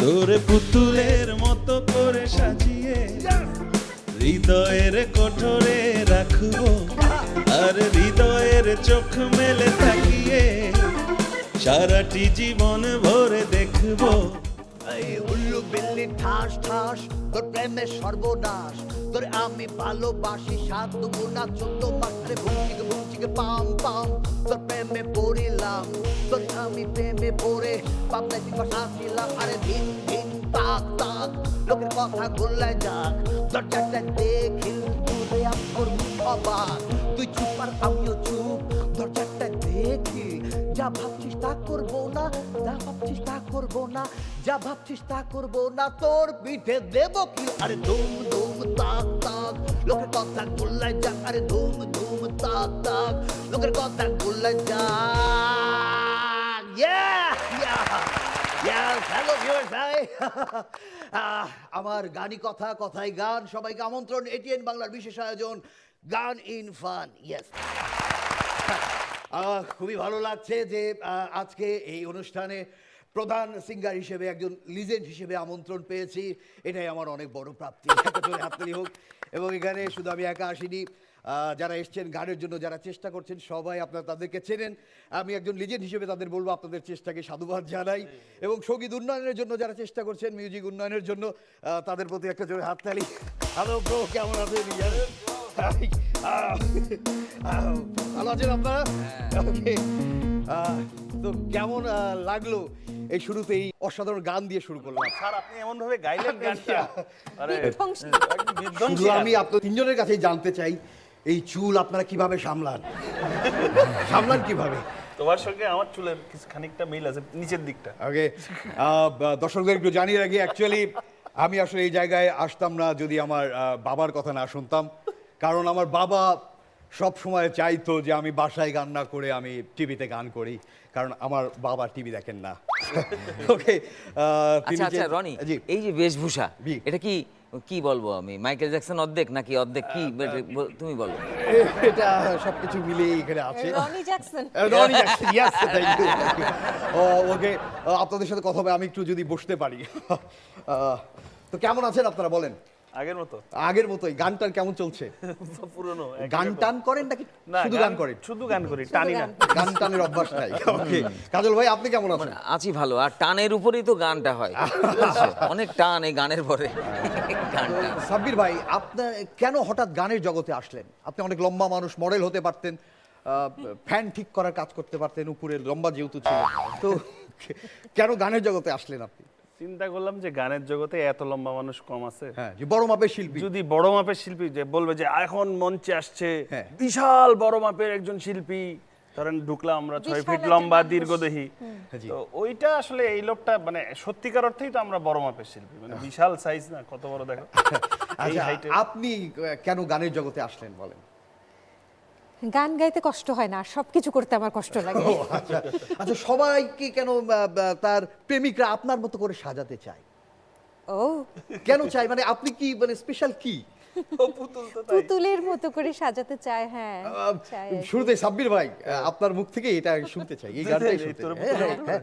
তোরে পুতুলের মতো করে সাজিয়ে হৃদয়ের কোঠরে রাখবো, আর হৃদয়ের চোখ মেলে তাকিয়ে সারাটি জীবন ভরে দেখবো। এই উল্লু বিল্লি ঠাস ঠাস তোর প্রেমের সর্বনাশ, তোর আমি ভালোবাসি 7 গুণা 14 মাত্রে ভুমচিকে পাম পাম, তোর প্রেমে পড়িলাম, তোর আমি প্রেমে পড়ে পাবনায় দিবস আসিলাম। আরে দিন দিন তাক তাক লোকের কথা গোল্লায় যাক, দরজাটা দেখি দূরে আমার অবাক, তুই চুপ আর আমিও চুপ, দরজাটা দেখি যা ভাবছিস তা করবো না, যা ভাবছিস তা করবো না, যা ভাবছিস তা করবো না, তোর পিঠে দেব কি। আরে ধুম ধুম তাক তাক লোকের কথা গোল্লায় যাক, আরে ধুম ধুম তাক তাক লোকের কথা গোল্লায় যাক। হ্যালো ভিউয়ার্স, আমার গানই কথা কথাই গান, সবাইকে আমন্ত্রণ এটিএন বাংলার বিশেষ আয়োজন গান ইন ফান। ইয়েস, খুবই ভালো লাগছে যে আজকে এই অনুষ্ঠানে প্রধান সিঙ্গার হিসেবে একজন লিজেন্ড হিসেবে আমন্ত্রণ পেয়েছি, এটাই আমার অনেক বড় প্রাপ্তি। হাততালি হোক। এবং এখানে শুধু আমি একা আসিনি, যারা এসছেন গানের জন্য, যারা চেষ্টা করছেন সবাই আপনারা তাদেরকে চেনেন। আমি একজন লিজেন্ড হিসেবে তাদের বলবো আপনাদের চেষ্টাকে সাধুবাদ জানাই, এবং সঙ্গীত উন্নয়নের জন্য যারা চেষ্টা করছেন, মিউজিক উন্নয়নের জন্য তাদের প্রতি একটা জোরে হাততালি। হ্যালো ব্রো, কেমন আছেন? ভালো আছেন আপনারা? ওকে, তো কেমন লাগলো এই শুরুতেই অসাধারণ গান দিয়ে শুরু করলাম? স্যার আপনি এমন ভাবে গাইলেন গানটা, আরে শুধু আমি আপনাদের তিনজনের কাছেই জানতে চাই, এই চুল আপনারা কিভাবে সামলান? সামলান কিভাবে? তোমার সঙ্গে আমার চুলের কিছু খানিকটা মিল আছে নিচের দিকটা। ওকে, দর্শকদের একটু জানিয়ে রাখি, অ্যাকচুয়ালি আমি আসলে এই জায়গায় আসতাম না যদি আমার বাবার কথা না শুনতাম, কারণ আমার বাবা সব সময় চাইতো যে আমি বাসায় গান না করে আমি টিভিতে গান করি, কারণ আমার বাবা টিভি দেখেন না। ওকে, আচ্ছা আচ্ছা রনি, এই যে বেশভূষা, এটা কি কি বলবো আমি, মাইকেল জ্যাকসন অর্ধেক নাকি অর্ধেক কি তুমি বলো? এটা সবকিছু মিলিয়ে এখানে আছে। Ronnie Jackson, Ronnie Jackson, yes, thank you. Okay, আপনাদের সাথে কথা হবে, আমি একটু যদি বসতে পারি। তো কেমন আছেন আপনারা বলেন? আগের মতো, আগের মতোই। গান টান কেমন চলছে? পুরনো। গান টান করেন নাকি শুধু গান করেন? শুধু গান করি, টানি না। গান টানের অভ্যাস নাই। ওকে, কাজল ভাই আপনি কেমন আছেন? আছি ভালো, আর টানের উপরেই তো গানটা হয়, বুঝছো? অনেক টান এই গানের পরে। গানটা সাব্বির ভাই, আপনার কেন হঠাৎ গানের জগতে আসলেন? আপনি অনেক লম্বা মানুষ, মডেল হতে পারতেন, ফ্যান ঠিক করার কাজ করতে পারতেন, উপরে লম্বা যেহেতু ছিল, তো কেন গানের জগতে আসলেন আপনি? চিন্তা করলাম যে গানের জগতে এত লম্বা মানুষ কম আছে, হ্যাঁ, যে বড় মাপের শিল্পী, যদি বড় মাপের শিল্পী যে বলবে যে এখন মঞ্চে আসছে হ্যাঁ, বিশাল বড় মাপের একজন শিল্পী, ধরেন ঢুকলাম আমরা 6 ফিট লম্বা দীর্ঘদেহী, তো ওইটা আসলে এই লোকটা মানে সত্যিকার অর্থেই তো আমরা বড় মাপের শিল্পী, মানে বিশাল সাইজ না, কত বড় দেখো। আচ্ছা, আপনি কেন গানের জগতে আসলেন বলেন? গান গাইতে কষ্ট হয় না, সবকিছু করতে আমার কষ্ট লাগে। আচ্ছা আচ্ছা, সবাইকে কেন তার প্রেমিকরা আপনার মতো করে সাজাতে চায়? ও, কেন চাই মানে আপনি কি মানে স্পেশাল কি? পুতুলের মতো করে সাজাতে চায়, হ্যাঁ চায়। শুরুতে সাব্বির ভাই আপনার মুখ থেকে এটা শুনতে চাই, এই গানটাই শুনতে চাই। হ্যাঁ, হ্যাঁ।